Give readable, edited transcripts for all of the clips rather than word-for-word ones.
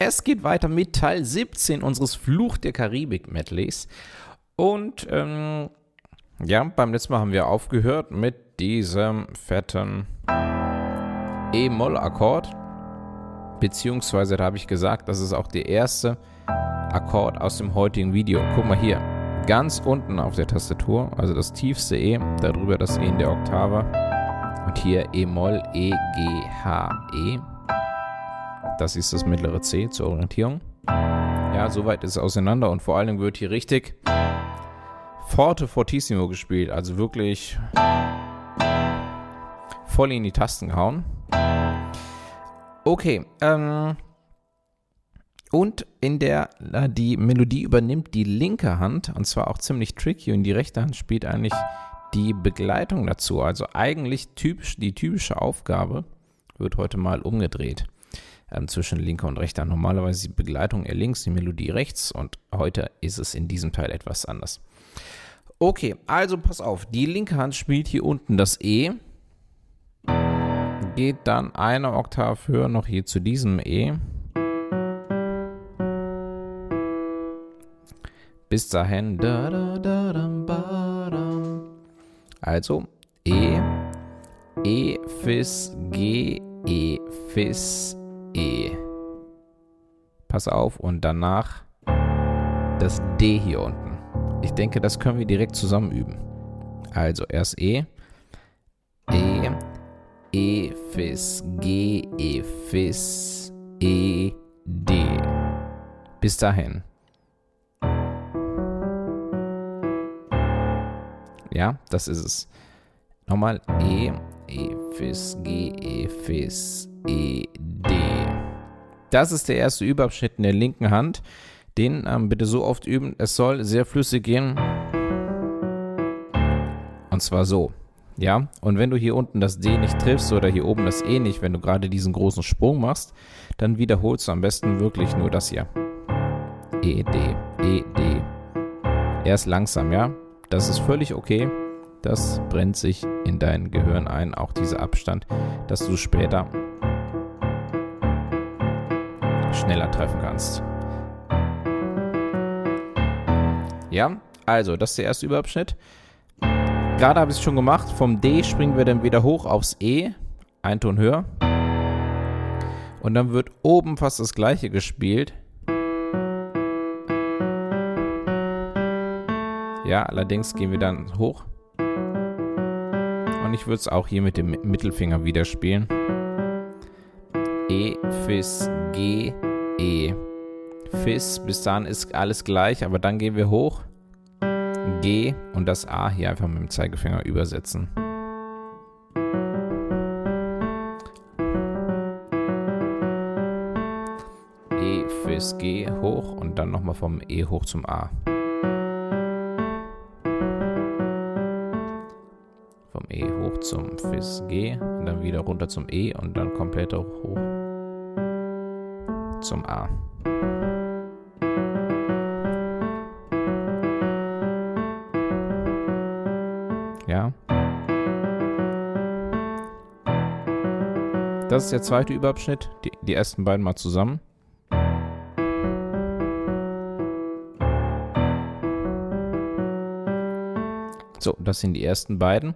Es geht weiter mit Teil 17 unseres Fluch der Karibik Medleys. Und ja, beim letzten Mal haben wir aufgehört mit diesem fetten E-Moll-Akkord. Beziehungsweise da habe ich gesagt, das ist auch der erste Akkord aus dem heutigen Video. Guck mal hier, ganz unten auf der Tastatur, also das tiefste E, darüber das E in der Oktave. Und hier E-Moll, E, G, H, E. Das ist das mittlere C zur Orientierung. Ja, soweit ist es auseinander und vor allem wird hier richtig forte fortissimo gespielt, also wirklich voll in die Tasten gehauen. Okay, und die Melodie übernimmt die linke Hand, und zwar auch ziemlich tricky, und die rechte Hand spielt eigentlich die Begleitung dazu. Also eigentlich die typische Aufgabe wird heute mal umgedreht zwischen linker und rechter. Normalerweise die Begleitung eher links, die Melodie rechts, und heute ist es in diesem Teil etwas anders. Okay, also pass auf, die linke Hand spielt hier unten das E, geht dann eine Oktave höher noch hier zu diesem E. Bis dahin. Also E, E, Fis, G, E, Fis, E. Pass auf, und danach das D hier unten. Ich denke, das können wir direkt zusammen üben. Also erst E, E, E, Fis, G, E, Fis, E, D. Bis dahin. Ja, das ist es. Nochmal E, E, Fis, G, E, Fis, E, D. Das ist der erste Überabschnitt in der linken Hand. Den bitte so oft üben, es soll sehr flüssig gehen. Und zwar so. Ja, und wenn du hier unten das D nicht triffst oder hier oben das E nicht, wenn du gerade diesen großen Sprung machst, dann wiederholst du am besten wirklich nur das hier. E, D, E, D. Erst langsam, ja. Das ist völlig okay. Das brennt sich in dein Gehirn ein, auch dieser Abstand, dass du später schneller treffen kannst. Ja, also, das ist der erste Überabschnitt. Gerade habe ich es schon gemacht. Vom D springen wir dann wieder hoch aufs E, ein Ton höher. Und dann wird oben fast das gleiche gespielt. Ja, allerdings gehen wir dann hoch. Und ich würde es auch hier mit dem Mittelfinger wieder spielen. E, Fis, G, E. Fis, bis dahin ist alles gleich, aber dann gehen wir hoch. G und das A hier einfach mit dem Zeigefinger übersetzen. E, Fis, G hoch und dann nochmal vom E hoch zum A. Vom E hoch zum Fis, G und dann wieder runter zum E und dann komplett hoch zum A. Ja. Das ist der zweite Überabschnitt. Die ersten beiden mal zusammen. So, das sind die ersten beiden.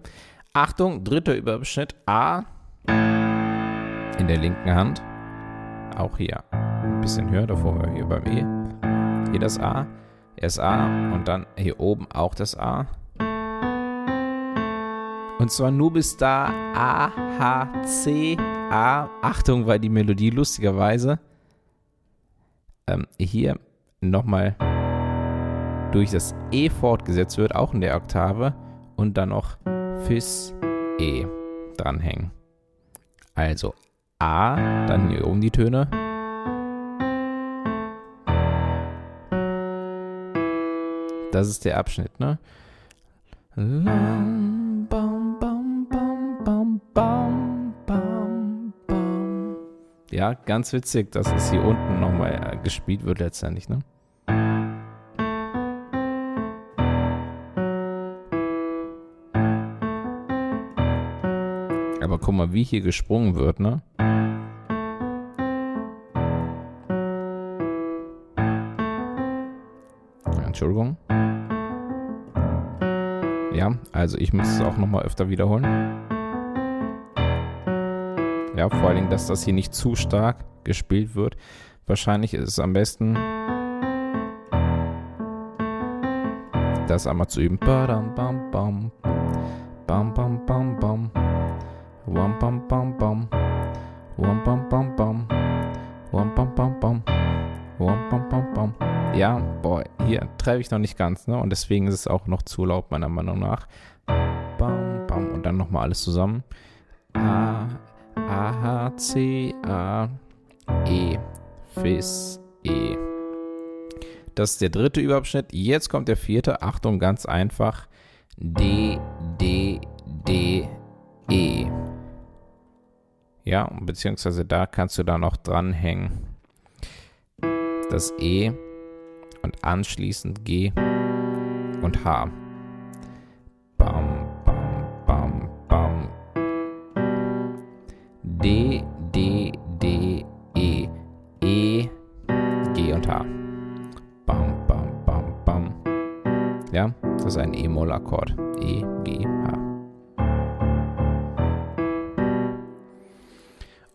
Achtung, dritter Überabschnitt. A in der linken Hand. Auch hier ein bisschen höher, davor wir hier beim E. Hier das A. Erst A und dann hier oben auch das A. Und zwar nur bis da A, H, C, A. Achtung, weil die Melodie lustigerweise hier nochmal durch das E fortgesetzt wird, auch in der Oktave. Und dann noch Fis, E dranhängen. Also A, dann hier oben die Töne. Das ist der Abschnitt, ne? Ja, ganz witzig, dass es hier unten nochmal gespielt wird letztendlich, ne? Aber guck mal, wie hier gesprungen wird, ne? Entschuldigung. Ja, also ich muss es auch nochmal öfter wiederholen. Ja, vor allen Dingen, dass das hier nicht zu stark gespielt wird. Wahrscheinlich ist es am besten, das einmal zu üben. Badam, bam, bam. Bam, bam, bam, bam. Wam, bam, bam, bam. Wam, bam, bam, bam. Wam, bam, bam, bam. Wam, bam, bam, bam. Ja, boah, hier treffe ich noch nicht ganz, ne? Und deswegen ist es auch noch zu laut, meiner Meinung nach. Bam, bam. Und dann nochmal alles zusammen. A, H, C, A, E. Fis, E. Das ist der dritte Überabschnitt. Jetzt kommt der vierte. Achtung, ganz einfach. D, D, D, E. Ja, beziehungsweise da kannst du da noch dranhängen. Das E und anschließend G und H. Bam, bam, bam, bam. D, D, D, E. E, G und H. Bam, bam, bam, bam. Ja, das ist ein E-Moll-Akkord. E, G, H.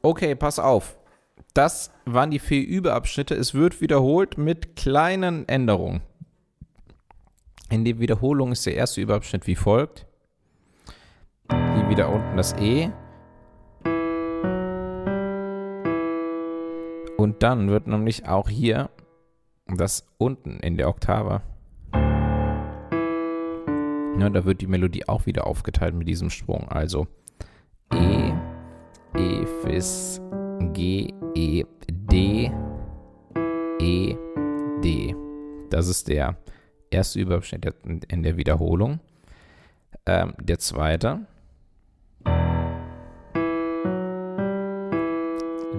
Okay, pass auf. Das waren die 4 Überabschnitte. Es wird wiederholt mit kleinen Änderungen. In der Wiederholung ist der erste Überabschnitt wie folgt. Hier wieder unten das E. Und dann wird nämlich auch hier das unten in der Oktave. Ja, da wird die Melodie auch wieder aufgeteilt mit diesem Sprung. Also E, E, Fis, G, E, D, E, D. Das ist der erste Überabschnitt in der Wiederholung. Der zweite.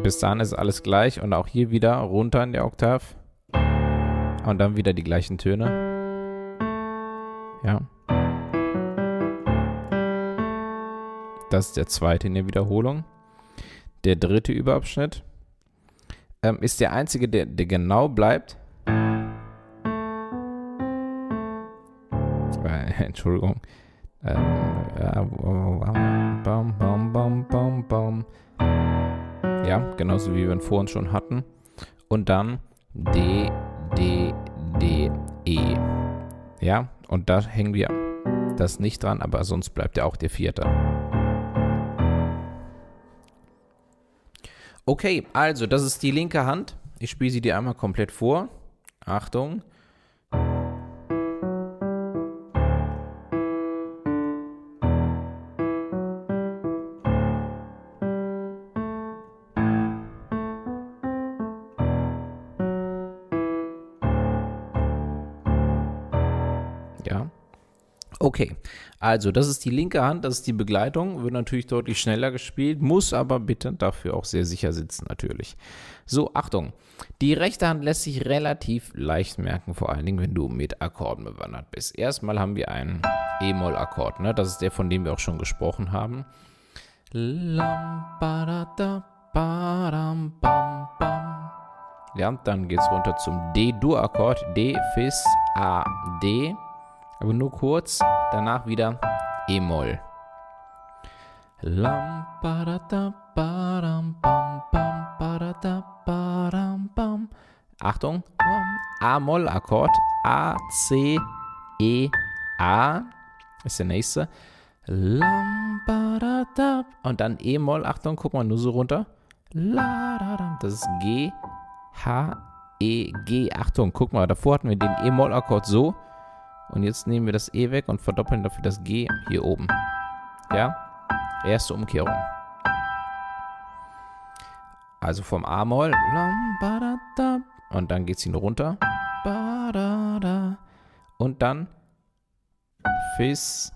Bis dahin ist alles gleich und auch hier wieder runter in der Oktav. Und dann wieder die gleichen Töne. Ja. Das ist der zweite in der Wiederholung. Der dritte Überabschnitt ist der einzige, der genau bleibt. Entschuldigung. Bam, bam, bam, bam, bam. Ja, genauso wie wir ihn vorhin schon hatten. Und dann D, D, D, E. Ja, und da hängen wir das nicht dran, aber sonst bleibt ja auch der vierte. Okay, also das ist die linke Hand. Ich spiele sie dir einmal komplett vor. Achtung. Ja. Okay, also das ist die linke Hand, das ist die Begleitung, wird natürlich deutlich schneller gespielt, muss aber bitte dafür auch sehr sicher sitzen natürlich. So, Achtung, die rechte Hand lässt sich relativ leicht merken, vor allen Dingen, wenn du mit Akkorden bewandert bist. Erstmal haben wir einen E-Moll-Akkord, ne? Das ist der, von dem wir auch schon gesprochen haben. Ja, dann geht es runter zum D-Dur-Akkord, D, Fis, A, D. Aber nur kurz, danach wieder E-Moll. Achtung, A-Moll-Akkord, A, C, E, A ist der nächste. Und dann E-Moll, Achtung, guck mal nur so runter. Das ist G, H, E, G. Achtung, guck mal, davor hatten wir den E-Moll-Akkord so. Und jetzt nehmen wir das E weg und verdoppeln dafür das G hier oben. Ja? Erste Umkehrung. Also vom A-Moll. Und dann geht es hier runter. Und dann Fis,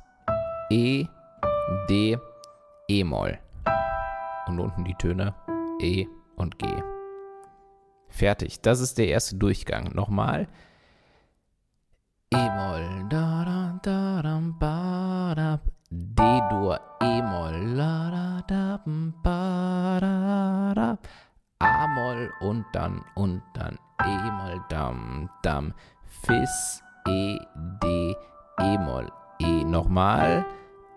E, D, E-Moll. Und unten die Töne E und G. Fertig. Das ist der erste Durchgang. Nochmal. E-Moll, D-Dur, E-Moll, A-Moll und dann E-Moll, dam, dam, Fis, E, D, E-Moll, E nochmal,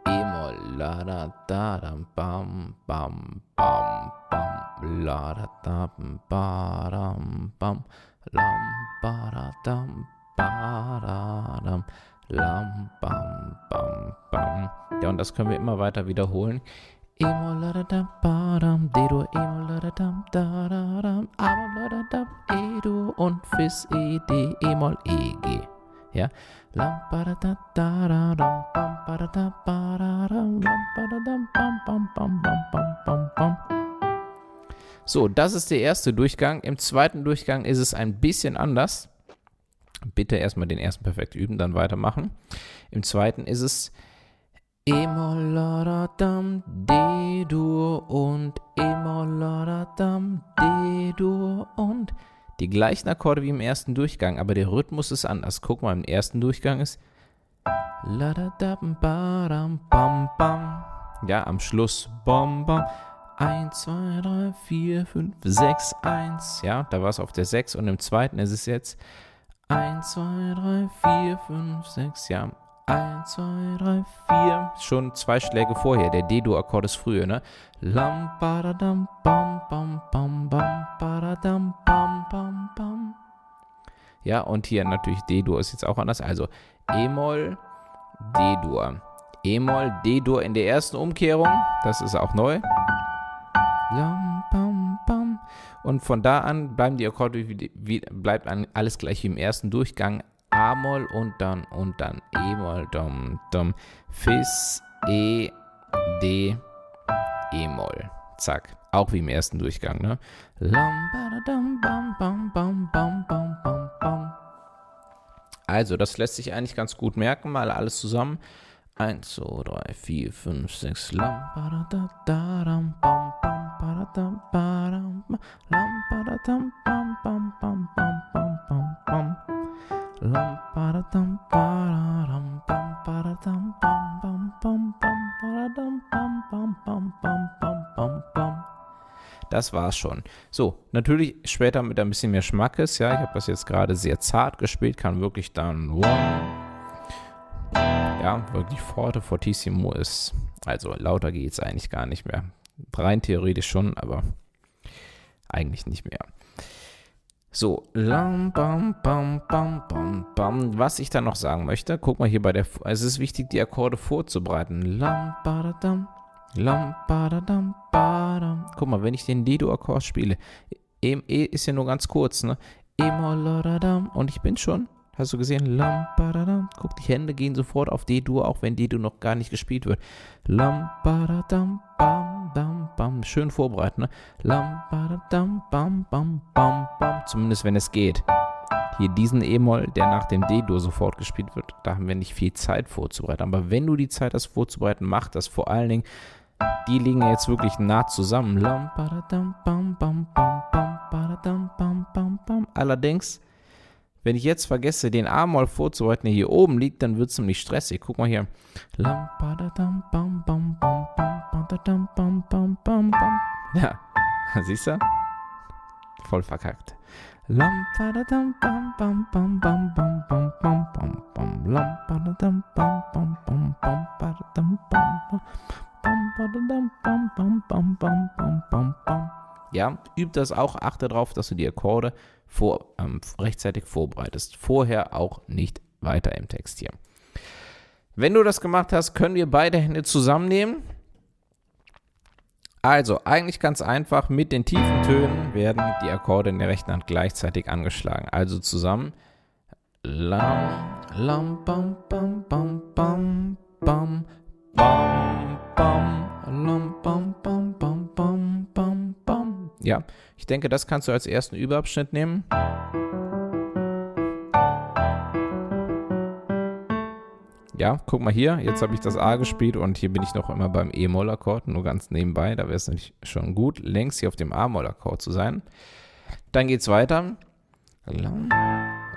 E-Moll, la da da dam bam bam bam bam, la da da ba dam bam, lam ba da dam ba da dam, lam bam bam bam. Ja, und das können wir immer weiter wiederholen. E-Moll, la da dam ba dam, D-Dur, E-Moll, la da dam da da dam, A-Moll, la da dam, E-Dur und Fis, E, D, E-Moll, E, G. Ja, lam ba da da da da dam, bam ba da da ba da dam, lam ba da dam, bam bam bam bam bam bam bam. So, das ist der erste Durchgang. Im zweiten Durchgang ist es ein bisschen anders. Bitte erstmal den ersten perfekt üben, dann weitermachen. Im zweiten ist es E-Moll, la da dam, D-Dur und E-Moll, la da dam, D-Dur und die gleichen Akkorde wie im ersten Durchgang, aber der Rhythmus ist anders. Guck mal, im ersten Durchgang ist la da dam, ba dam, bam bam. Ja, am Schluss bam bam. 1, 2, 3, 4, 5, 6, 1. Ja, da war es auf der 6 und im zweiten ist es jetzt 1, 2, 3, 4, 5, 6, ja. 1, 2, 3, 4. Schon 2 Schläge vorher. Der D-Dur-Akkord ist früher, ne? Lam, badadam, bam, bam, bam, bam, badadam, bam, bam, bam. Ja, und hier natürlich D-Dur ist jetzt auch anders. Also E-Moll, D-Dur. E-Moll, D-Dur in der ersten Umkehrung. Das ist auch neu. Lam, bam, bam. Und von da an bleiben die Akkorde, bleibt alles gleich wie im ersten Durchgang. A-Moll und dann E-Moll, dom, dom, Fis, E, D, E-Moll. Zack. Auch wie im ersten Durchgang, ne? Lam, badadam, bam, bam, bam, bam, bam, bam, bam. Also, das lässt sich eigentlich ganz gut merken, mal alles zusammen. 1, 2, 3, 4, 5, 6, lam, badadam, bam, bam, badadam, badam, lam, badadam, bam, bam, bam, bam, bam, bam, bam. Lam, badadam, badadam, bam, badadam, bam, bam, bam, bam, badadam, bam, bam, bam, bam, bam, bam, bam. Das war's schon. So, natürlich später mit ein bisschen mehr Schmackes. Ja, ich habe das jetzt gerade sehr zart gespielt, kann wirklich dann ja, wirklich fortissimo ist. Also lauter geht's eigentlich gar nicht mehr. Rein theoretisch schon, aber eigentlich nicht mehr. So, lam, bam, bam, bam, bam, bam. Was ich dann noch sagen möchte, guck mal hier es ist wichtig, die Akkorde vorzubereiten. Lam, badadam, badam. Guck mal, wenn ich den D-Dur-Akkord spiele, E ist ja nur ganz kurz, ne? E-Moll, badadam, und ich bin schon, hast du gesehen? Lam, badadam. Guck, die Hände gehen sofort auf D-Dur, auch wenn D-Dur noch gar nicht gespielt wird. Lam, badadam, bam, bam, bam. Schön vorbereiten, ne? Lam, badadam, bam, bam, bam, bam. Zumindest wenn es geht. Hier diesen E-Moll, der nach dem D-Dur sofort gespielt wird, da haben wir nicht viel Zeit vorzubereiten. Aber wenn du die Zeit hast vorzubereiten, mach das vor allen Dingen. Die liegen jetzt wirklich nah zusammen. Lam, badadam, bam, bam, bam, bam, badadam, bam, bam, bam. Allerdings, wenn ich jetzt vergesse, den A-Moll vorzubereiten, der hier oben liegt, dann wird es nämlich stressig. Guck mal hier. Lam, badadam, bam, bam, bam, bam, badadam, bam, bam, bam, bam. Ja, siehst du? Voll verkackt. Lam, badadam, bam, bam, bam, bam, bam, bam, bam, bam, bam. Lam, badadam, bam, bam, bam, bam, badadam, bam, bam, bam, badadam, bam, bam, bam, bam, bam, bam, bam. Ja, üb das auch. Achte darauf, dass du die Akkorde rechtzeitig vorbereitest. Vorher auch nicht weiter im Text hier. Wenn du das gemacht hast, können wir beide Hände zusammennehmen. Also, eigentlich ganz einfach. Mit den tiefen Tönen werden die Akkorde in der rechten Hand gleichzeitig angeschlagen. Also zusammen. Lam, lam, bam, bam, bam, bam, bam, bam, bam, lam, bam, bam, bam, bam, bam, bam. Ja, ich denke, das kannst du als ersten Überabschnitt nehmen. Ja, guck mal hier, jetzt habe ich das A gespielt und hier bin ich noch immer beim E-Moll-Akkord, nur ganz nebenbei, da wäre es natürlich schon gut, längs hier auf dem A-Moll-Akkord zu sein. Dann geht's weiter. Lam,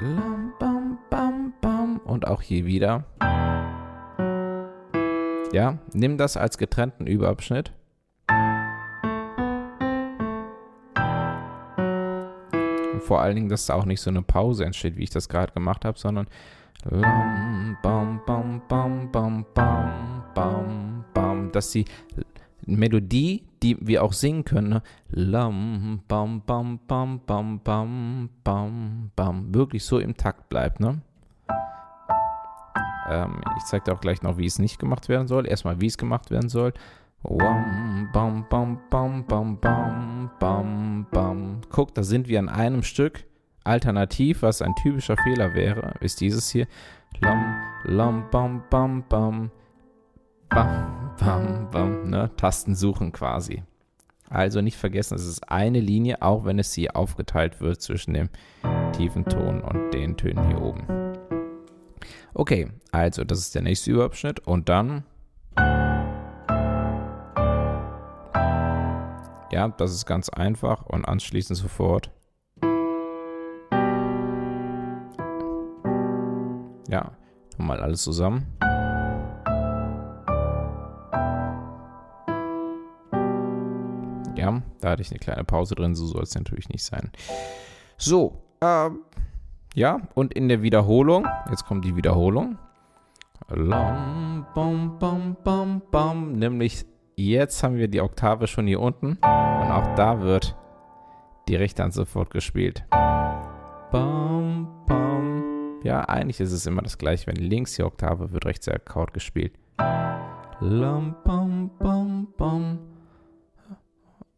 lam, bam, bam, bam. Und auch hier wieder. Ja, nimm das als getrennten Überabschnitt. Und vor allen Dingen, dass da auch nicht so eine Pause entsteht, wie ich das gerade gemacht habe, sondern Lam, bam, bam, bam, bam, bam, bam, bam. Das ist die Melodie, die wir auch singen können. Ne? Lam, bam, bam, bam, bam, bam, bam, bam. Wirklich so im Takt bleibt, ne? Ich zeige dir auch gleich noch, wie es nicht gemacht werden soll. Erstmal, wie es gemacht werden soll. Wam, bam, bam, bam, bam, bam, bam, bam. Guck, da sind wir an einem Stück. Alternativ, was ein typischer Fehler wäre, ist dieses hier. Lam, lam, bam, bam, bam, bam, bam, bam. Ne? Tasten suchen quasi. Also nicht vergessen, es ist eine Linie, auch wenn es hier aufgeteilt wird zwischen dem tiefen Ton und den Tönen hier oben. Okay, also das ist der nächste Überabschnitt und dann, ja, das ist ganz einfach und anschließend sofort, ja, nochmal alles zusammen. Ja, da hatte ich eine kleine Pause drin, so soll es natürlich nicht sein. So, ja, und in der Wiederholung, jetzt kommt die Wiederholung. Lam, bam, bam, bam, bam. Nämlich jetzt haben wir die Oktave schon hier unten. Und auch da wird direkt dann sofort gespielt. Bam, bam. Ja, eigentlich ist es immer das gleiche. Wenn links die Oktave wird rechts der Akkord gespielt. Lam, bam, bam, bam.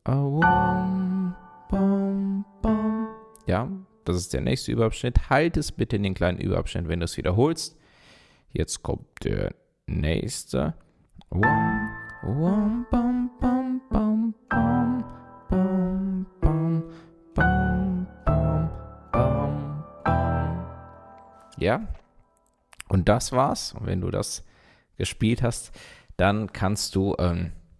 Bam, bam, bam. Ja. Das ist der nächste Überabschnitt. Halt es bitte in den kleinen Überabschnitt, wenn du es wiederholst. Jetzt kommt der nächste. Wam, wam, bam, bam, bam, bam, bam, bam, bam, bam, bam, bam. Ja, und das war's. Und wenn du das gespielt hast, dann kannst du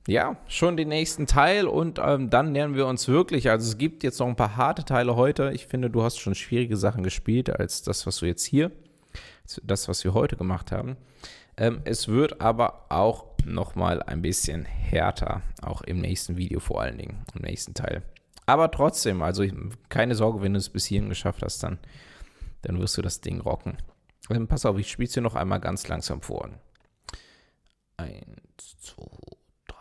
ja, schon den nächsten Teil und dann lernen wir uns wirklich, also es gibt jetzt noch ein paar harte Teile heute. Ich finde, du hast schon schwierige Sachen gespielt als das, was du jetzt hier, das, was wir heute gemacht haben. Es wird aber auch nochmal ein bisschen härter, auch im nächsten Video vor allen Dingen, im nächsten Teil. Aber trotzdem, also keine Sorge, wenn du es bis hierhin geschafft hast, dann wirst du das Ding rocken. Pass auf, ich spiele es dir noch einmal ganz langsam vor. 1, 2, 3,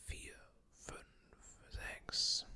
4, 5, 6.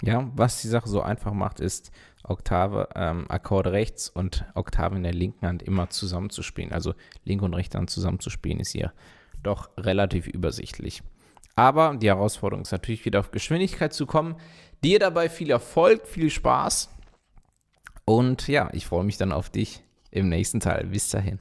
Ja, was die Sache so einfach macht, ist Oktave, Akkorde rechts und Oktave in der linken Hand immer zusammenzuspielen. Also linke und rechte Hand zusammenzuspielen ist hier doch relativ übersichtlich. Aber die Herausforderung ist natürlich wieder auf Geschwindigkeit zu kommen. Dir dabei viel Erfolg, viel Spaß und ja, ich freue mich dann auf dich im nächsten Teil. Bis dahin.